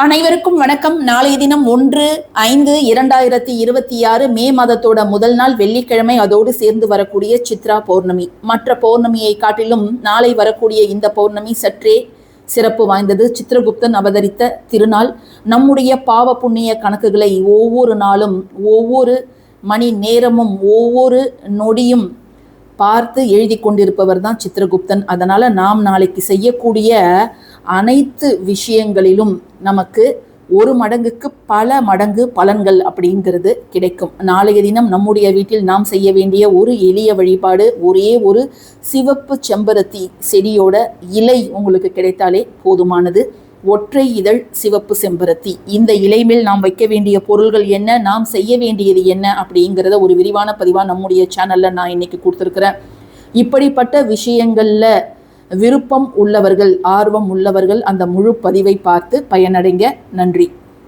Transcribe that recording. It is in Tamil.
அனைவருக்கும் வணக்கம். நாளைய தினம் 1/5/2026 மே மாதத்தோட முதல் நாள் வெள்ளிக்கிழமை. அதோடு சேர்ந்து வரக்கூடிய சித்ரா பௌர்ணமி. மற்ற பௌர்ணமியை காட்டிலும் நாளை வரக்கூடிய இந்த பௌர்ணமி சற்றே சிறப்பு வாய்ந்தது. சித்திரகுப்தன் அவதரித்த திருநாள். நம்முடைய பாவ புண்ணிய கணக்குகளை ஒவ்வொரு நாளும், ஒவ்வொரு மணி நேரமும், ஒவ்வொரு நொடியும் பார்த்து எழுதி கொண்டிருப்பவர் தான் சித்திரகுப்தன். அதனால் நாம் நாளைக்கு செய்யக்கூடிய அனைத்து விஷயங்களிலும் நமக்கு ஒரு மடங்குக்கு பல மடங்கு பலன்கள் அப்படிங்கிறது கிடைக்கும். நாளைய தினம் நம்முடைய வீட்டில் நாம் செய்ய வேண்டிய ஒரு எளிய வழிபாடு, ஒரே ஒரு சிவப்பு செம்பருத்தி செடியோட இலை உங்களுக்கு கிடைத்தாலே போதுமானது. ஒற்றை இதழ் சிவப்பு செம்பருத்தி. இந்த இலை மேல் நாம் வைக்க வேண்டிய பொருள்கள் என்ன, நாம் செய்ய வேண்டியது என்ன அப்படிங்கிறத ஒரு விரிவான பதிவாக நம்முடைய சேனலில் நான் இன்னைக்கு கொடுத்துருக்குறேன். இப்படிப்பட்ட விஷயங்களில் விருப்பம் உள்ளவர்கள், ஆர்வம் உள்ளவர்கள் அந்த முழு பதிவை பார்த்து பயனடைங்க. நன்றி.